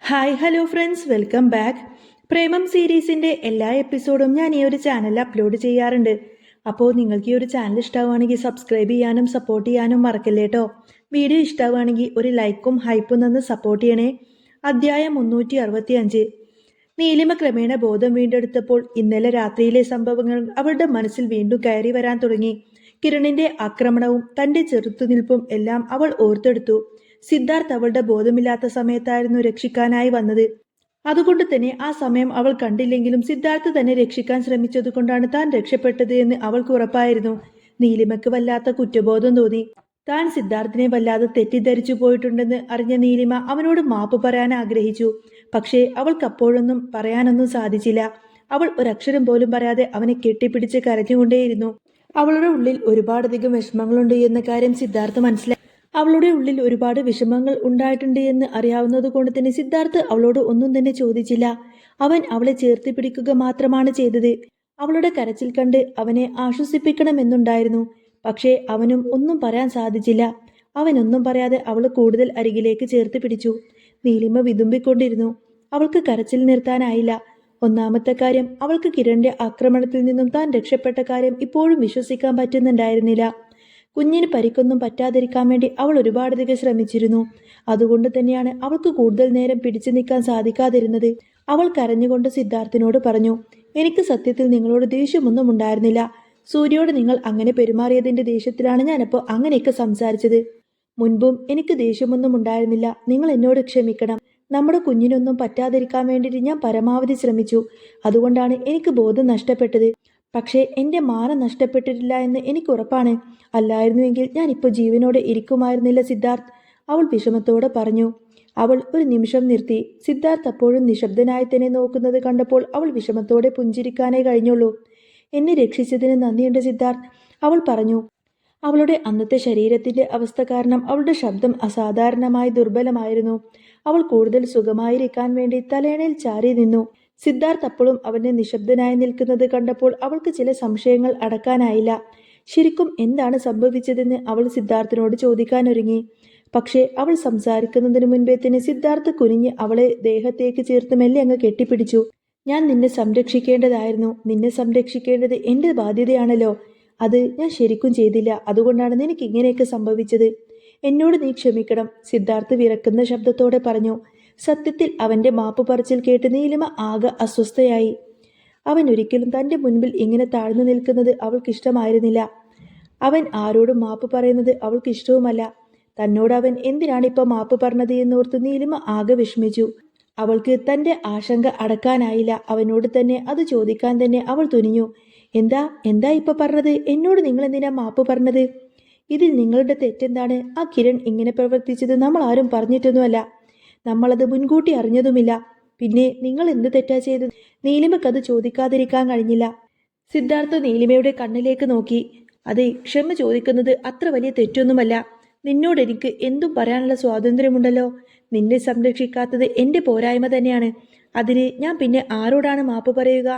Hi hello friends, welcome back. Premam സീരീസിൻ്റെ എല്ലാ എപ്പിസോഡും ഞാൻ ഈ ഒരു ചാനലിൽ അപ്ലോഡ് ചെയ്യാറുണ്ട്. അപ്പോൾ നിങ്ങൾക്ക് ഈ ഒരു ചാനൽ ഇഷ്ടമാവുകയാണെങ്കിൽ സബ്സ്ക്രൈബ് ചെയ്യാനും സപ്പോർട്ട് ചെയ്യാനും മറക്കല്ലേ കേട്ടോ. വീഡിയോ ഇഷ്ടമാവുകയാണെങ്കിൽ ഒരു ലൈക്കും ഹൈപ്പും തന്ന് സപ്പോർട്ട് ചെയ്യണേ. അധ്യായം 365. നീലിമ ക്രമേണ ബോധം വീണ്ടെടുത്തപ്പോൾ ഇന്നലെ രാത്രിയിലെ സംഭവങ്ങൾ അവളുടെ മനസ്സിൽ വീണ്ടും കയറി വരാൻ തുടങ്ങി. കിരണിന്റെ ആക്രമണവും തന്റെ ചെറുത്തുനിൽപ്പും എല്ലാം അവൾ ഓർത്തെടുത്തു. സിദ്ധാർത്ഥ് അവളുടെ ബോധമില്ലാത്ത സമയത്തായിരുന്നു രക്ഷിക്കാനായി വന്നത്. അതുകൊണ്ട് തന്നെ ആ സമയം അവൾ കണ്ടില്ലെങ്കിലും സിദ്ധാർത്ഥ് തന്നെ രക്ഷിക്കാൻ ശ്രമിച്ചതുകൊണ്ടാണ് താൻ രക്ഷപ്പെട്ടത് എന്ന് അവൾക്ക് ഉറപ്പായിരുന്നു. നീലിമയ്ക്ക് വല്ലാത്ത കുറ്റബോധം തോന്നി. താൻ സിദ്ധാർത്ഥിനെ വല്ലാതെ തെറ്റിദ്ധരിച്ചു പോയിട്ടുണ്ടെന്ന് അറിഞ്ഞ നീലിമ അവനോട് മാപ്പ് പറയാൻ ആഗ്രഹിച്ചു. പക്ഷേ അവൾക്ക് അപ്പോഴൊന്നും പറയാനൊന്നും സാധിച്ചില്ല. അവൾ ഒരക്ഷരം പോലും പറയാതെ അവനെ കെട്ടിപ്പിടിച്ച് കരഞ്ഞുകൊണ്ടേയിരുന്നു. അവളുടെ ഉള്ളിൽ ഒരുപാടധികം വിഷമങ്ങളുണ്ട് എന്ന കാര്യം സിദ്ധാർത്ഥ് മനസ്സിലായി. അവളുടെ ഉള്ളിൽ ഒരുപാട് വിഷമങ്ങൾ ഉണ്ടായിട്ടുണ്ട് എന്ന് അറിയാവുന്നത് കൊണ്ട് തന്നെ സിദ്ധാർത്ഥ് അവളോട് ഒന്നും തന്നെ ചോദിച്ചില്ല. അവൻ അവളെ ചേർത്ത് പിടിക്കുക മാത്രമാണ് ചെയ്തത്. അവളുടെ കരച്ചിൽ കണ്ട് അവനെ ആശ്വസിപ്പിക്കണമെന്നുണ്ടായിരുന്നു. പക്ഷേ അവനും ഒന്നും പറയാൻ സാധിച്ചില്ല. അവനൊന്നും പറയാതെ അവൾ കൂടുതൽ അരികിലേക്ക് ചേർത്ത് പിടിച്ചു. നീലിമ വിതുമ്പിക്കൊണ്ടിരുന്നു. അവൾക്ക് കരച്ചിൽ നിർത്താനായില്ല. ഒന്നാമത്തെ കാര്യം, അവൾക്ക് കിരണിന്റെ ആക്രമണത്തിൽ നിന്നും താൻ രക്ഷപ്പെട്ട കാര്യം ഇപ്പോഴും വിശ്വസിക്കാൻ പറ്റുന്നുണ്ടായിരുന്നില്ല. കുഞ്ഞിന് പരിക്കൊന്നും പറ്റാതിരിക്കാൻ വേണ്ടി അവൾ ഒരുപാടധികം ശ്രമിച്ചിരുന്നു. അതുകൊണ്ട് തന്നെയാണ് അവൾക്ക് കൂടുതൽ നേരം പിടിച്ചു നിൽക്കാൻ സാധിക്കാതിരുന്നത്. അവൾ കരഞ്ഞുകൊണ്ട് സിദ്ധാർത്ഥിനോട് പറഞ്ഞു, എനിക്ക് സത്യത്തിൽ നിങ്ങളോട് ദേഷ്യമൊന്നും ഉണ്ടായിരുന്നില്ല. സൂര്യയോട് നിങ്ങൾ അങ്ങനെ പെരുമാറിയതിന്റെ ദേഷ്യത്തിലാണ് ഞാനിപ്പോൾ അങ്ങനെയൊക്കെ സംസാരിച്ചത്. മുൻപും എനിക്ക് ദേഷ്യമൊന്നും ഉണ്ടായിരുന്നില്ല. നിങ്ങൾ എന്നോട് ക്ഷമിക്കണം. നമ്മുടെ കുഞ്ഞിനൊന്നും പറ്റാതിരിക്കാൻ വേണ്ടിയിട്ട് ഞാൻ പരമാവധി ശ്രമിച്ചു. അതുകൊണ്ടാണ് എനിക്ക് ബോധം നഷ്ടപ്പെട്ടത്. പക്ഷേ എൻ്റെ മാനം നഷ്ടപ്പെട്ടിട്ടില്ല എന്ന് എനിക്ക് ഉറപ്പാണ്. അല്ലായിരുന്നുവെങ്കിൽ ഞാൻ ഇപ്പോൾ ജീവനോടെ ഇരിക്കുമായിരുന്നില്ല സിദ്ധാർത്ഥ്, അവൾ വിഷമത്തോടെ പറഞ്ഞു. അവൾ ഒരു നിമിഷം നിർത്തി. സിദ്ധാർത്ഥ് അപ്പോഴും നിശബ്ദനായി തന്നെ നോക്കുന്നത് കണ്ടപ്പോൾ അവൾ വിഷമത്തോടെ പുഞ്ചിരിക്കാനേ കഴിഞ്ഞുള്ളൂ. എന്നെ രക്ഷിച്ചതിന് നന്ദിയുണ്ട് സിദ്ധാർത്ഥ്, അവൾ പറഞ്ഞു. അവളുടെ അന്നത്തെ ശരീരത്തിന്റെ അവസ്ഥ കാരണം അവളുടെ ശബ്ദം അസാധാരണമായി ദുർബലമായിരുന്നു. അവൾ കൂടുതൽ സുഖമായിരിക്കാൻ വേണ്ടി തലേണയിൽ ചാരി നിന്നു. സിദ്ധാർത്ഥ് അപ്പോഴും അവനെ നിശബ്ദനായി നിൽക്കുന്നത് കണ്ടപ്പോൾ അവൾക്ക് ചില സംശയങ്ങൾ അടക്കാനായില്ല. ശരിക്കും എന്താണ് സംഭവിച്ചതെന്ന് അവൾ സിദ്ധാർത്ഥിനോട് ചോദിക്കാനൊരുങ്ങി. പക്ഷേ അവൾ സംസാരിക്കുന്നതിന് മുൻപേ തന്നെ സിദ്ധാർത്ഥ് കുനിഞ്ഞ് അവളെ ദേഹത്തേക്ക് ചേർത്ത് മെല്ലെ അങ്ങ് കെട്ടിപ്പിടിച്ചു. ഞാൻ നിന്നെ സംരക്ഷിക്കേണ്ടതായിരുന്നു. നിന്നെ സംരക്ഷിക്കേണ്ടത് എൻ്റെ ബാധ്യതയാണല്ലോ. അത് ഞാൻ ശരിക്കും ചെയ്തില്ല. അതുകൊണ്ടാണ് നിനക്ക് ഇങ്ങനെയൊക്കെ സംഭവിച്ചത്. എന്നോട് നീ ക്ഷമിക്കണം, സിദ്ധാർത്ഥ് വിറക്കുന്ന ശബ്ദത്തോടെ പറഞ്ഞു. സത്യത്തിൽ അവന്റെ മാപ്പ് പറച്ചിൽ കേട്ട് നീലിമ ആകെ അസ്വസ്ഥയായി. അവൻ ഒരിക്കലും തന്റെ മുൻപിൽ ഇങ്ങനെ താഴ്ന്നു നിൽക്കുന്നത് അവൾക്കിഷ്ടമായിരുന്നില്ല. അവൻ ആരോടും മാപ്പ് പറയുന്നത് അവൾക്ക് ഇഷ്ടവുമല്ല. തന്നോട് അവൻ എന്തിനാണിപ്പോൾ മാപ്പ് പറഞ്ഞത് എന്നോർത്ത് നീലിമ ആകെ വിഷമിച്ചു. അവൾക്ക് തന്റെ ആശങ്ക അടക്കാനായില്ല. അവനോട് തന്നെ അത് ചോദിക്കാൻ തന്നെ അവൾ തുനിഞ്ഞു. എന്താ എന്താ ഇപ്പൊ പറഞ്ഞത്? എന്നോട് നിങ്ങൾ എന്തിനാ മാപ്പ് പറഞ്ഞത്? ഇതിൽ നിങ്ങളുടെ തെറ്റെന്താണ്? ആ കിരൺ ഇങ്ങനെ പ്രവർത്തിച്ചത് നമ്മൾ ആരും പറഞ്ഞിട്ടൊന്നുമല്ല. നമ്മളത് മുൻകൂട്ടി അറിഞ്ഞതുമില്ല. പിന്നെ നിങ്ങൾ എന്ത് തെറ്റാ ചെയ്തത്? നീലിമക്കത് ചോദിക്കാതിരിക്കാൻ കഴിഞ്ഞില്ല. സിദ്ധാർത്ഥ നീലിമയുടെ കണ്ണിലേക്ക് നോക്കി. അതെ, ക്ഷമ ചോദിക്കുന്നത് അത്ര വലിയ തെറ്റൊന്നുമല്ല. നിന്നോട് എനിക്ക് എന്തും പറയാനുള്ള സ്വാതന്ത്ര്യമുണ്ടല്ലോ. നിന്നെ സംരക്ഷിക്കാത്തത് എൻ്റെ പോരായ്മ തന്നെയാണ്. അതിന് ഞാൻ പിന്നെ ആരോടാണ് മാപ്പ് പറയുക?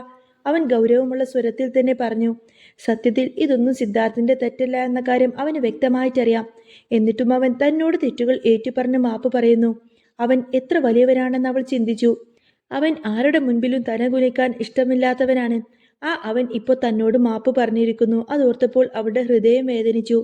അവൻ ഗൗരവമുള്ള സ്വരത്തിൽ തന്നെ പറഞ്ഞു. സത്യത്തിൽ ഇതൊന്നും സിദ്ധാർത്ഥിന്റെ തെറ്റല്ല എന്ന കാര്യം അവന് വ്യക്തമായിട്ടറിയാം. എന്നിട്ടും അവൻ തന്നോട് തെറ്റുകൾ ഏറ്റുപറഞ്ഞ് മാപ്പ് പറയുന്നു. അവൻ എത്ര വലിയവനാണെന്ന് അവൾ ചിന്തിച്ചു. അവൻ ആരുടെ മുൻപിലും തലകുനിക്കാൻ ഇഷ്ടമില്ലാത്തവനാണ്. അവൻ ഇപ്പോൾ തന്നോട് മാപ്പ് പറഞ്ഞിരിക്കുന്നു. അതോർത്തപ്പോൾ അവളുടെ ഹൃദയം വേദനിച്ചു.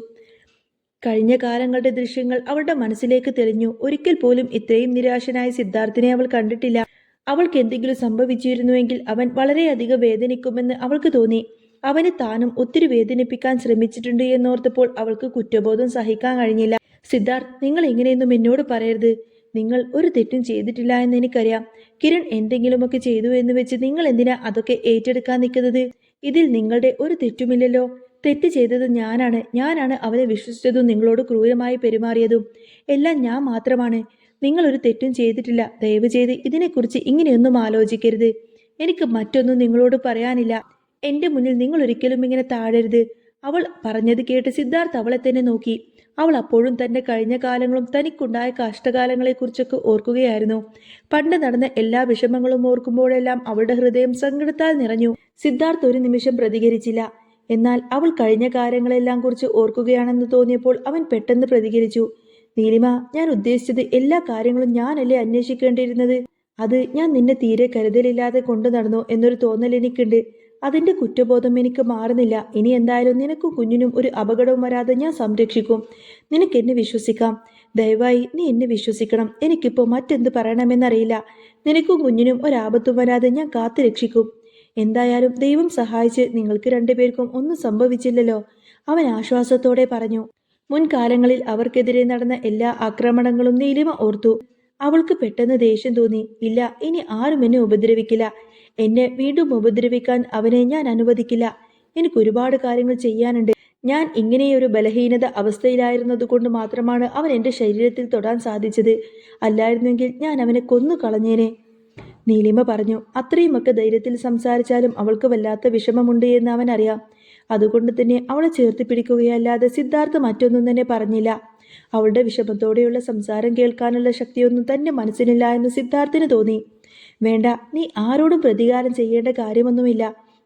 കഴിഞ്ഞ കാലങ്ങളുടെ ദൃശ്യങ്ങൾ അവളുടെ മനസ്സിലേക്ക് തെളിഞ്ഞു. ഒരിക്കൽ പോലും ഇത്രയും നിരാശനായ സിദ്ധാർത്ഥിനെ അവൾ കണ്ടിട്ടില്ല. അവൾക്ക് എന്തെങ്കിലും സംഭവിച്ചിരുന്നുവെങ്കിൽ അവൻ വളരെയധികം വേദനിക്കുമെന്ന് അവൾക്ക് തോന്നി. അവനെ താനും ഒത്തിരി വേദനിപ്പിക്കാൻ ശ്രമിച്ചിട്ടുണ്ട് എന്നോർത്തപ്പോൾ അവൾക്ക് കുറ്റബോധം സഹിക്കാൻ കഴിഞ്ഞില്ല. സിദ്ധാർത്ഥ്, നിങ്ങൾ ഇങ്ങനെയൊന്നും എന്നോട് പറയരുത്. നിങ്ങൾ ഒരു തെറ്റും ചെയ്തിട്ടില്ല എന്ന് എനിക്കറിയാം. കിരൺ എന്തെങ്കിലുമൊക്കെ ചെയ്തു എന്ന് വെച്ച് നിങ്ങൾ എന്തിനാ അതൊക്കെ ഏറ്റെടുക്കാൻ നിൽക്കുന്നത്? ഇതിൽ നിങ്ങളുടെ ഒരു തെറ്റുമില്ലല്ലോ. തെറ്റ് ചെയ്തത് ഞാനാണ് അവനെ വിശ്വസിച്ചതും നിങ്ങളോട് ക്രൂരമായി പെരുമാറിയതും എല്ലാം ഞാൻ മാത്രമാണ്. നിങ്ങളൊരു തെറ്റും ചെയ്തിട്ടില്ല. ദയവ് ചെയ്ത് ഇതിനെക്കുറിച്ച് ഇങ്ങനെയൊന്നും ആലോചിക്കരുത്. എനിക്ക് മറ്റൊന്നും നിങ്ങളോട് പറയാനില്ല. എൻ്റെ മുന്നിൽ നിങ്ങൾ ഒരിക്കലും ഇങ്ങനെ താഴരുത്. അവൾ പറഞ്ഞത് കേട്ട് സിദ്ധാർത്ഥ് അവളെ തന്നെ നോക്കി. അവൾ അപ്പോഴും തന്റെ കഴിഞ്ഞ കാലങ്ങളും തനിക്കുണ്ടായ കഷ്ടകാലങ്ങളെക്കുറിച്ചൊക്കെ ഓർക്കുകയായിരുന്നു. പണ്ട് നടന്ന എല്ലാ വിഷമങ്ങളും ഓർക്കുമ്പോഴെല്ലാം അവളുടെ ഹൃദയം സങ്കടത്താൽ നിറഞ്ഞു. സിദ്ധാർത്ഥ് ഒരു നിമിഷം പ്രതികരിച്ചില്ല. എന്നാൽ അവൾ കഴിഞ്ഞ കാര്യങ്ങളെല്ലാം കുറിച്ച് ഓർക്കുകയാണെന്ന് തോന്നിയപ്പോൾ അവൻ പെട്ടെന്ന് പ്രതികരിച്ചു. നീലിമ, ഞാൻ ഉദ്ദേശിച്ചത് എല്ലാ കാര്യങ്ങളും ഞാനല്ലേ അന്വേഷിക്കേണ്ടിയിരുന്നത്. അത് ഞാൻ നിന്നെ തീരെ കരുതലില്ലാതെ കൊണ്ടു നടന്നു എന്നൊരു തോന്നൽ എനിക്കുണ്ട്. അതിന്റെ കുറ്റബോധം എനിക്ക് മാറുന്നില്ല. ഇനി എന്തായാലും നിനക്കും കുഞ്ഞിനും ഒരു അപകടവും വരാതെ ഞാൻ സംരക്ഷിക്കും. നിനക്ക് എന്നെ വിശ്വസിക്കാം. ദയവായി നീ എന്നെ വിശ്വസിക്കണം. എനിക്കിപ്പോൾ മറ്റെന്ത് പറയണമെന്നറിയില്ല. നിനക്കും കുഞ്ഞിനും ഒരാപത്തും വരാതെ ഞാൻ കാത്തു രക്ഷിക്കും. എന്തായാലും ദൈവം സഹായിച്ച് നിങ്ങൾക്ക് രണ്ടുപേർക്കും ഒന്നും സംഭവിച്ചില്ലല്ലോ, അവൻ ആശ്വാസത്തോടെ പറഞ്ഞു. മുൻകാലങ്ങളിൽ അവർക്കെതിരെ നടന്ന എല്ലാ ആക്രമണങ്ങളും നീലിമ ഓർത്തു. അവൾക്ക് പെട്ടെന്ന് ദേഷ്യം തോന്നി. ഇല്ല, ഇനി ആരും എന്നെ ഉപദ്രവിക്കില്ല. എന്നെ വീണ്ടും ഉപദ്രവിക്കാൻ അവനെ ഞാൻ അനുവദിക്കില്ല. എനിക്ക് ഒരുപാട് കാര്യങ്ങൾ ചെയ്യാനുണ്ട്. ഞാൻ ഇങ്ങനെയൊരു ബലഹീനത അവസ്ഥയിലായിരുന്നത് കൊണ്ട് മാത്രമാണ് അവൻ എൻ്റെ ശരീരത്തിൽ തൊടാൻ സാധിച്ചത്. അല്ലായിരുന്നെങ്കിൽ ഞാൻ അവനെ കൊന്നു കളഞ്ഞേനെ. നീലിമ പറഞ്ഞു. അത്രയുമൊക്കെ ധൈര്യത്തിൽ സംസാരിച്ചാലും അവൾക്ക് വല്ലാത്ത വിഷമമുണ്ട് എന്ന് അവൻ അറിയാം. അതുകൊണ്ട് തന്നെ അവളെ ചേർത്ത് പിടിക്കുകയല്ലാതെ സിദ്ധാർത്ഥ മറ്റൊന്നും തന്നെ പറഞ്ഞില്ല. അവളുടെ വിഷമത്തോടെയുള്ള സംസാരം കേൾക്കാനുള്ള ശക്തിയൊന്നും തന്റെ മനസ്സിനില്ല എന്ന് സിദ്ധാർത്ഥിന് തോന്നി. വേണ്ട, നീ ആരോടും പ്രതികാരം ചെയ്യേണ്ട കാര്യമൊന്നുമില്ല.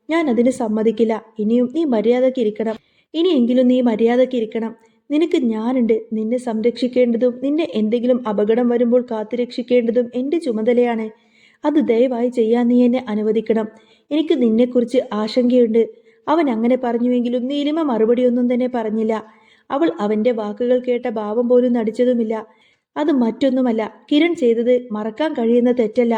ഞാൻ അതിന് സമ്മതിക്കില്ല. ഇനിയും നീ മര്യാദയ്ക്ക് ഇരിക്കണം. ഇനിയെങ്കിലും നീ മര്യാദയ്ക്ക് ഇരിക്കണം. നിനക്ക് ഞാനുണ്ട്. നിന്നെ സംരക്ഷിക്കേണ്ടതും നിന്നെ എന്തെങ്കിലും അപകടം വരുമ്പോൾ കാത്തുരക്ഷിക്കേണ്ടതും എൻ്റെ ചുമതലയാണ്. അത് ദയവായി ചെയ്യാൻ നീ എന്നെ അനുവദിക്കണം. എനിക്ക് നിന്നെക്കുറിച്ച് ആശങ്കയുണ്ട്. അവൻ അങ്ങനെ പറഞ്ഞുവെങ്കിലും നീലിമ മറുപടിയൊന്നും തന്നെ പറഞ്ഞില്ല. അവൾ അവന്റെ വാക്കുകൾ കേട്ട ഭാവം പോലും നടിച്ചതുമില്ല. അത് മറ്റൊന്നുമല്ല, കിരൺ ചെയ്തത് മറക്കാൻ കഴിയുന്ന തെറ്റല്ല.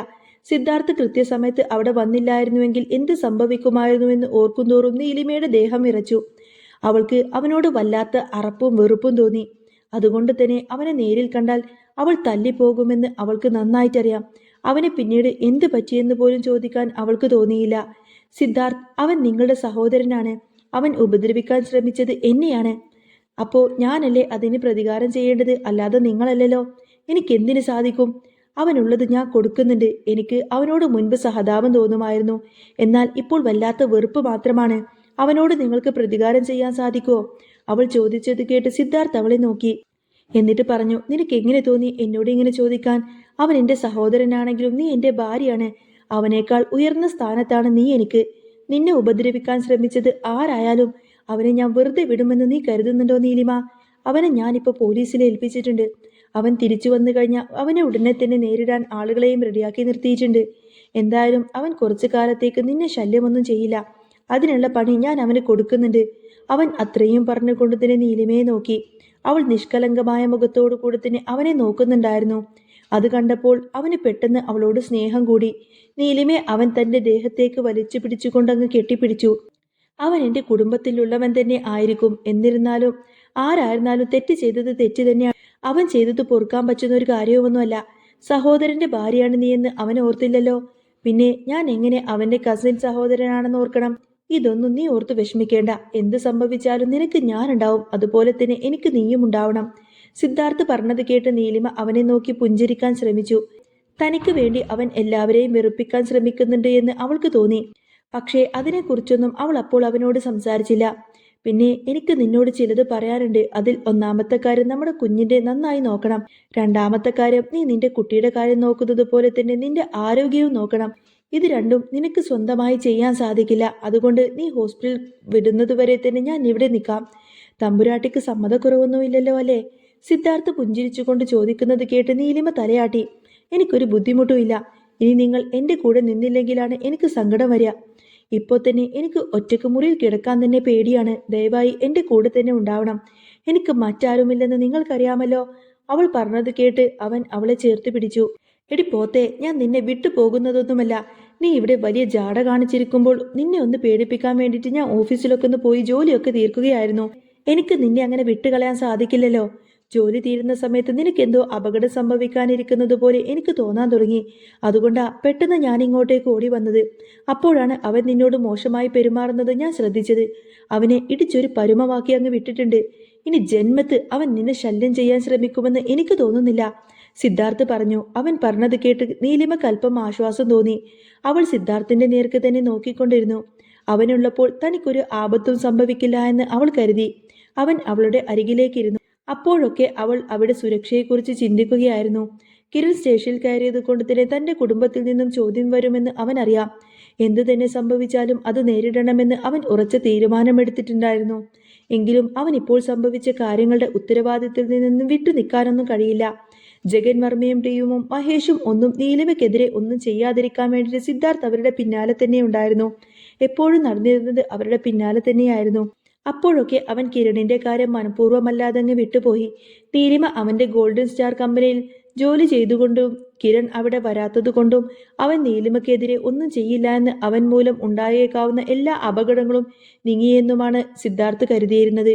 സിദ്ധാർത്ഥ് കൃത്യസമയത്ത് അവിടെ വന്നില്ലായിരുന്നുവെങ്കിൽ എന്ത് സംഭവിക്കുമായിരുന്നുവെന്ന് ഓർക്കുന്തോറും നീലിമയുടെ ദേഹം വിറച്ചു. അവൾക്ക് അവനോട് വല്ലാത്ത അറപ്പും വെറുപ്പും തോന്നി. അതുകൊണ്ട് തന്നെ അവനെ നേരിൽ കണ്ടാൽ അവൾ തല്ലിപ്പോകുമെന്ന് അവൾക്ക് നന്നായിട്ടറിയാം. അവനെ പിന്നീട് എന്ത് പറ്റിയെന്ന് പോലും ചോദിക്കാൻ അവൾക്ക് തോന്നിയില്ല. സിദ്ധാർത്ഥ്, അവൻ നിങ്ങളുടെ സഹോദരനാണ്. അവൻ ഉപദ്രവിക്കാൻ ശ്രമിച്ചത് എന്നെയാണ്. അപ്പോൾ ഞാനല്ലേ അതിന് പ്രതികാരം ചെയ്യേണ്ടത്, അല്ലാതെ നിങ്ങളല്ലല്ലോ. എനിക്ക് എന്തിനു സാധിക്കും? അവനുള്ളത് ഞാൻ കൊടുക്കുന്നുണ്ട്. എനിക്ക് അവനോട് മുൻപ് സഹതാപം തോന്നുമായിരുന്നു. എന്നാൽ ഇപ്പോൾ വല്ലാത്ത വെറുപ്പ് മാത്രമാണ്. അവനോട് നിങ്ങൾക്ക് പ്രതികാരം ചെയ്യാൻ സാധിക്കുമോ? അവൾ ചോദിച്ചത് കേട്ട് സിദ്ധാർത്ഥ് അവളെ നോക്കി. എന്നിട്ട് പറഞ്ഞു, നിനക്ക് എങ്ങനെ തോന്നി എന്നോട് ഇങ്ങനെ ചോദിക്കാൻ? അവൻ എൻ്റെ സഹോദരനാണെങ്കിലും നീ എൻ്റെ ഭാര്യയാണ്. അവനേക്കാൾ ഉയർന്ന സ്ഥാനത്താണ് നീ എനിക്ക്. നിന്നെ ഉപദ്രവിക്കാൻ ശ്രമിച്ചത് ആരായാലും അവനെ ഞാൻ വെറുതെ വിടുമെന്ന് നീ കരുതുന്നുണ്ടോ നീലിമ? അവനെ ഞാനിപ്പോൾ പോലീസിൽ ഏൽപ്പിച്ചിട്ടുണ്ട്. അവൻ തിരിച്ചു വന്നു കഴിഞ്ഞാൽ അവനെ ഉടനെ തന്നെ നേരിടാൻ ആളുകളെയും റെഡിയാക്കി നിർത്തിയിട്ടുണ്ട്. എന്തായാലും അവൻ കുറച്ചു കാലത്തേക്ക് നിന്നെ ശല്യമൊന്നും ചെയ്യില്ല. അതിനുള്ള പണി ഞാൻ അവന് കൊടുക്കുന്നുണ്ട്. അവൻ അത്രയും പറഞ്ഞുകൊണ്ട് തന്നെ നീലിമയെ നോക്കി. അവൾ നിഷ്കളങ്കമായ മുഖത്തോടു കൂടെ തന്നെ അവനെ നോക്കുന്നുണ്ടായിരുന്നു. അത് കണ്ടപ്പോൾ അവന് പെട്ടെന്ന് അവളോട് സ്നേഹം കൂടി. നീലിമയെ അവൻ തന്റെ ദേഹത്തേക്ക് വലിച്ചു പിടിച്ചുകൊണ്ടങ്ങ് കെട്ടിപ്പിടിച്ചു. അവൻ എൻ്റെ കുടുംബത്തിലുള്ളവൻ തന്നെ ആയിരിക്കും. എന്നിരുന്നാലും ആരായിരുന്നാലും തെറ്റ് ചെയ്തത് തെറ്റ് തന്നെയാണ്. അവൻ ചെയ്തത് പൊറുക്കാൻ പറ്റുന്ന ഒരു കാര്യവുമൊന്നുമല്ല. സഹോദരന്റെ ഭാര്യയാണ് നീയെന്ന് അവൻ ഓർത്തില്ലല്ലോ. പിന്നെ ഞാൻ എങ്ങനെ അവന്റെ കസിൻ സഹോദരനാണെന്ന് ഓർക്കണം? ഇതൊന്നും നീ ഓർത്ത് വിഷമിക്കേണ്ട. എന്ത് സംഭവിച്ചാലും നിനക്ക് ഞാനുണ്ടാവും. അതുപോലെ തന്നെ എനിക്ക് നീയും ഉണ്ടാവണം. സിദ്ധാർത്ഥ് പറഞ്ഞത് കേട്ട് നീലിമ അവനെ നോക്കി പുഞ്ചിരിക്കാൻ ശ്രമിച്ചു. തനിക്ക് വേണ്ടി അവൻ എല്ലാവരെയും വെറുപ്പിക്കാൻ ശ്രമിക്കുന്നുണ്ട് എന്ന് അവൾക്ക് തോന്നി. പക്ഷേ അതിനെക്കുറിച്ചൊന്നും അവൾ അപ്പോൾ അവനോട് സംസാരിച്ചില്ല. പിന്നെ എനിക്ക് നിന്നോട് ചിലത് പറയാനുണ്ട്. അതിൽ ഒന്നാമത്തെ കാര്യം നമ്മുടെ കുഞ്ഞിന്റെ നന്നായി നോക്കണം. രണ്ടാമത്തെ കാര്യം നീ നിന്റെ കുട്ടിയുടെ കാര്യം നോക്കുന്നത് പോലെ തന്നെ നിന്റെ ആരോഗ്യവും നോക്കണം. ഇത് രണ്ടും നിനക്ക് സ്വന്തമായി ചെയ്യാൻ സാധിക്കില്ല. അതുകൊണ്ട് നീ ഹോസ്പിറ്റൽ വിടുന്നത് വരെ തന്നെ ഞാൻ ഇവിടെ നിൽക്കാം. തമ്പുരാട്ടിക്ക് സമ്മതക്കുറവൊന്നുമില്ലല്ലോ അല്ലേ? സിദ്ധാർത്ഥ് പുഞ്ചിരിച്ചുകൊണ്ട് ചോദിക്കുന്നത് കേട്ട് നീലിമ തലയാട്ടി. എനിക്കൊരു ബുദ്ധിമുട്ടുമില്ല. ഇനി നിങ്ങൾ എൻ്റെ കൂടെ നിന്നില്ലെങ്കിലാണ് എനിക്ക് സങ്കടം വരിക. ഇപ്പോൾ തന്നെ എനിക്ക് ഒറ്റയ്ക്ക് മുറിയിൽ കിടക്കാൻ തന്നെ പേടിയാണ്. ദയവായി എൻ്റെ കൂടെ തന്നെ ഉണ്ടാവണം. എനിക്ക് മറ്റാരുമില്ലെന്ന് നിങ്ങൾക്കറിയാമല്ലോ. അവൾ പറഞ്ഞത് കേട്ട് അവൻ അവളെ ചേർത്ത് പിടിച്ചു. എടി പോത്തെ, ഞാൻ നിന്നെ വിട്ടു പോകുന്നതൊന്നുമല്ല. നീ ഇവിടെ വലിയ ജാട കാണിച്ചിരിക്കുമ്പോൾ നിന്നെ ഒന്ന് പേടിപ്പിക്കാൻ വേണ്ടിയിട്ട് ഞാൻ ഓഫീസിലൊക്കെ ഒന്ന് പോയി ജോലിയൊക്കെ തീർക്കുകയായിരുന്നു. എനിക്ക് നിന്നെ അങ്ങനെ വിട്ടുകളയാൻ സാധിക്കില്ലല്ലോ. ജോലി തീരുന്ന സമയത്ത് നിനക്കെന്തോ അപകടം സംഭവിക്കാനിരിക്കുന്നത് പോലെ എനിക്ക് തോന്നാൻ തുടങ്ങി. അതുകൊണ്ടാ പെട്ടെന്ന് ഞാൻ ഇങ്ങോട്ടേക്ക് ഓടി വന്നത്. അപ്പോഴാണ് അവൻ നിന്നോട് മോശമായി പെരുമാറുന്നത് ഞാൻ ശ്രദ്ധിച്ചത്. അവനെ ഇടിച്ചൊരു പരുമമാക്കി അങ്ങ് വിട്ടിട്ടുണ്ട്. ഇനി ജന്മത്ത് അവൻ നിന്നെ ശല്യം ചെയ്യാൻ ശ്രമിക്കുമെന്ന് എനിക്ക് തോന്നുന്നില്ല. സിദ്ധാർത്ഥ് പറഞ്ഞു. അവൻ പറഞ്ഞത് കേട്ട് നീലിമക്ക് അല്പം ആശ്വാസം തോന്നി. അവൾ സിദ്ധാർത്ഥിന്റെ നേർക്ക് തന്നെ നോക്കിക്കൊണ്ടിരുന്നു. അവനുള്ളപ്പോൾ തനിക്കൊരു ആപത്തും സംഭവിക്കില്ല എന്ന് അവൾ കരുതി. അവൻ അവളുടെ അരികിലേക്കിരുന്നു. അപ്പോഴൊക്കെ അവൾ അവിടെ സുരക്ഷയെക്കുറിച്ച് ചിന്തിക്കുകയായിരുന്നു. കിരൺ സ്റ്റേഷനിൽ കയറിയത് കൊണ്ട് തന്നെ തന്റെ കുടുംബത്തിൽ നിന്നും ചോദ്യം വരുമെന്ന് അവനറിയാം. എന്തു തന്നെ സംഭവിച്ചാലും അത് നേരിടണമെന്ന് അവൻ ഉറച്ച തീരുമാനമെടുത്തിട്ടുണ്ടായിരുന്നു. എങ്കിലും അവൻ ഇപ്പോൾ സംഭവിച്ച കാര്യങ്ങളുടെ ഉത്തരവാദിത്തത്തിൽ നിന്നും വിട്ടു നിൽക്കാനൊന്നും കഴിയില്ല. ജഗൻ വർമ്മയും ടീമും മഹേഷും ഒന്നും നീലിമയ്ക്കെതിരെ ഒന്നും ചെയ്യാതിരിക്കാൻ വേണ്ടിയിട്ട് സിദ്ധാർത്ഥ് അവരുടെ പിന്നാലെ തന്നെ ഉണ്ടായിരുന്നു. എപ്പോഴും നടന്നിരുന്നത് അവരുടെ പിന്നാലെ തന്നെയായിരുന്നു. അപ്പോഴൊക്കെ അവൻ കിരണിന്റെ കാര്യം മനഃപൂർവ്വമല്ലാതെ അങ്ങ് വിട്ടുപോയി. നീലിമ അവന്റെ ഗോൾഡൻ സ്റ്റാർ കമ്പനിയിൽ ജോലി ചെയ്തുകൊണ്ടും കിരൺ അവിടെ വരാത്തതുകൊണ്ടും അവൻ നീലിമയ്ക്കെതിരെ ഒന്നും ചെയ്യില്ല എന്ന് അവൻ മൂലം ഉണ്ടായേക്കാവുന്ന എല്ലാ അപകടങ്ങളും നീങ്ങിയെന്നുമാണ് സിദ്ധാർത്ഥ് കരുതിയിരുന്നത്.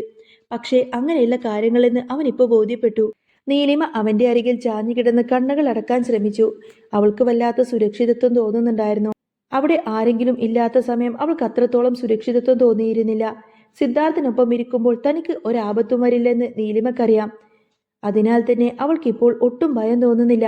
പക്ഷേ അങ്ങനെയുള്ള കാര്യങ്ങളെന്ന് അവൻ ഇപ്പോൾ ബോധ്യപ്പെട്ടു. നീലിമ അവന്റെ അരികിൽ ചാഞ്ഞു കിടന്ന് കണ്ണുകൾ അടക്കാൻ ശ്രമിച്ചു. അവൾക്ക് വല്ലാത്ത സുരക്ഷിതത്വം തോന്നുന്നുണ്ടായിരുന്നു. അവിടെ ആരെങ്കിലും ഇല്ലാത്ത സമയം അവൾക്ക് അത്രത്തോളം സുരക്ഷിതത്വം തോന്നിയിരുന്നില്ല. സിദ്ധാർത്ഥിനൊപ്പം ഇരിക്കുമ്പോൾ തനിക്ക് ഒരാപത്തും വരില്ലെന്ന് നീലിമക്കറിയാം. അതിനാൽ തന്നെ അവൾക്കിപ്പോൾ ഒട്ടും ഭയം തോന്നുന്നില്ല.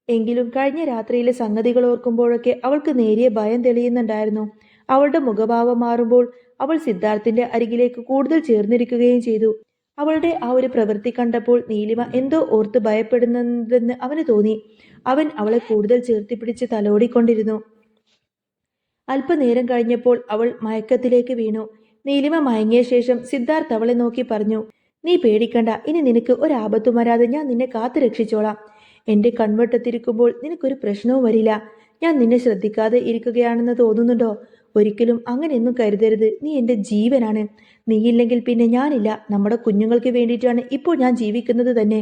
എങ്കിലും കഴിഞ്ഞ രാത്രിയിലെ സംഗതികൾ ഓർക്കുമ്പോഴൊക്കെ അവൾക്ക് നേരിയ ഭയം തെളിയുന്നുണ്ടായിരുന്നു. അവളുടെ മുഖഭാവം മാറുമ്പോൾ അവൾ സിദ്ധാർത്ഥിന്റെ അരികിലേക്ക് കൂടുതൽ ചേർന്നിരിക്കുകയും ചെയ്തു. അവളുടെ ആ ഒരു പ്രവൃത്തി കണ്ടപ്പോൾ നീലിമ എന്തോ ഓർത്ത് ഭയപ്പെടുന്നതെന്ന് അവന് തോന്നി. അവൻ അവളെ കൂടുതൽ ചേർത്തിപ്പിടിച്ച് തലോടിക്കൊണ്ടിരുന്നു. അല്പനേരം കഴിഞ്ഞപ്പോൾ അവൾ മയക്കത്തിലേക്ക് വീണു. നീലിമ മയങ്ങിയ ശേഷം സിദ്ധാർത്ഥ് അവളെ നോക്കി പറഞ്ഞു, നീ പേടിക്കണ്ട, ഇനി നിനക്ക് ഒരാപത്തും വരാതെ ഞാൻ നിന്നെ കാത്തു രക്ഷിച്ചോളാം. എന്റെ കൺവട്ടത്തിരിക്കുമ്പോൾ നിനക്കൊരു പ്രശ്നവും വരില്ല. ഞാൻ നിന്നെ ശ്രദ്ധിക്കാതെ ഇരിക്കുകയാണെന്ന് തോന്നുന്നുണ്ടോ? ഒരിക്കലും അങ്ങനെയൊന്നും കരുതരുത്. നീ എൻ്റെ ജീവനാണ്. നീയില്ലെങ്കിൽ പിന്നെ ഞാനില്ല. നമ്മുടെ കുഞ്ഞുങ്ങൾക്ക് വേണ്ടിയിട്ടാണ് ഇപ്പോൾ ഞാൻ ജീവിക്കുന്നത് തന്നെ.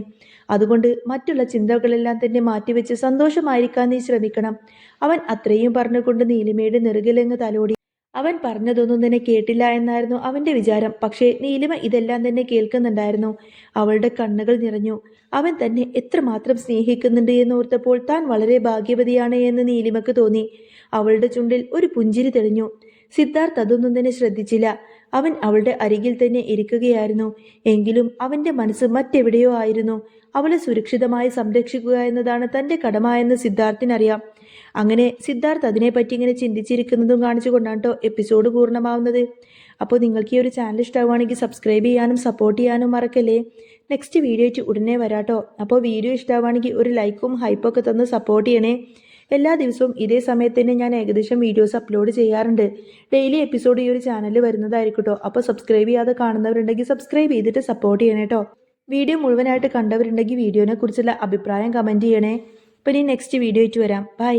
അതുകൊണ്ട് മറ്റുള്ള ചിന്തകളെല്ലാം തന്നെ മാറ്റിവെച്ച് സന്തോഷമായിരിക്കാൻ നീ ശ്രമിക്കണം. അവൻ അത്രയും പറഞ്ഞുകൊണ്ട് നീലിമയുടെ നെറുകിലങ്ങ് തലോടി. അവൻ പറഞ്ഞതൊന്നും തന്നെ കേട്ടില്ല എന്നായിരുന്നു അവന്റെ വിചാരം. പക്ഷേ നീലിമ ഇതെല്ലാം തന്നെ കേൾക്കുന്നുണ്ടായിരുന്നു. അവളുടെ കണ്ണുകൾ നിറഞ്ഞു. അവൻ തന്നെ എത്രമാത്രം സ്നേഹിക്കുന്നുണ്ട് എന്നോർത്തപ്പോൾ താൻ വളരെ ഭാഗ്യവതിയാണ് എന്ന് നീലിമക്ക് തോന്നി. അവളുടെ ചുണ്ടിൽ ഒരു പുഞ്ചിരി തെളിഞ്ഞു. സിദ്ധാർത്ഥ് അതൊന്നും തന്നെ ശ്രദ്ധിച്ചില്ല. അവൻ അവളുടെ അരികിൽ തന്നെ ഇരിക്കുകയായിരുന്നു. എങ്കിലും അവന്റെ മനസ്സ് മറ്റെവിടെയോ ആയിരുന്നു. അവളെ സുരക്ഷിതമായി സംരക്ഷിക്കുക എന്നതാണ് തന്റെ കടമ എന്ന് സിദ്ധാർത്ഥിനറിയാം. അങ്ങനെ സിദ്ധാർത്ഥ് അതിനെപ്പറ്റി ഇങ്ങനെ ചിന്തിച്ചിരിക്കുന്നതും കാണിച്ചുകൊണ്ടാണ് കേട്ടോ എപ്പിസോഡ് പൂർണ്ണമാവുന്നത്. അപ്പോൾ നിങ്ങൾക്ക് ഈ ഒരു ചാനൽ ഇഷ്ടമാവുകയാണെങ്കിൽ സബ്സ്ക്രൈബ് ചെയ്യാനും സപ്പോർട്ട് ചെയ്യാനും മറക്കല്ലേ. നെക്സ്റ്റ് വീഡിയോ ആയിട്ട് ഉടനെ വരാട്ടോ. അപ്പോൾ വീഡിയോ ഇഷ്ടമാവുകയാണെങ്കിൽ ഒരു ലൈക്കും ഹൈപ്പൊക്കെ തന്ന് സപ്പോർട്ട് ചെയ്യണേ. എല്ലാ ദിവസവും ഇതേ സമയത്ത് തന്നെ ഞാൻ ഏകദേശം വീഡിയോസ് അപ്ലോഡ് ചെയ്യാറുണ്ട്. ഡെയിലി എപ്പിസോഡ് ഈ ഒരു ചാനലിൽ വരുന്നതായിരിക്കും കേട്ടോ. അപ്പോൾ സബ്സ്ക്രൈബ് ചെയ്യാതെ കാണുന്നവരുണ്ടെങ്കിൽ സബ്സ്ക്രൈബ് ചെയ്തിട്ട് സപ്പോർട്ട് ചെയ്യണേ കേട്ടോ. വീഡിയോ മുഴുവനായിട്ട് കണ്ടവരുണ്ടെങ്കിൽ വീഡിയോനെ കുറിച്ചുള്ള അഭിപ്രായം കമൻറ്റ് ചെയ്യണേ. അപ്പോൾ ഇനി നെക്സ്റ്റ് വീഡിയോ ആയിട്ട് വരാം. ബൈ.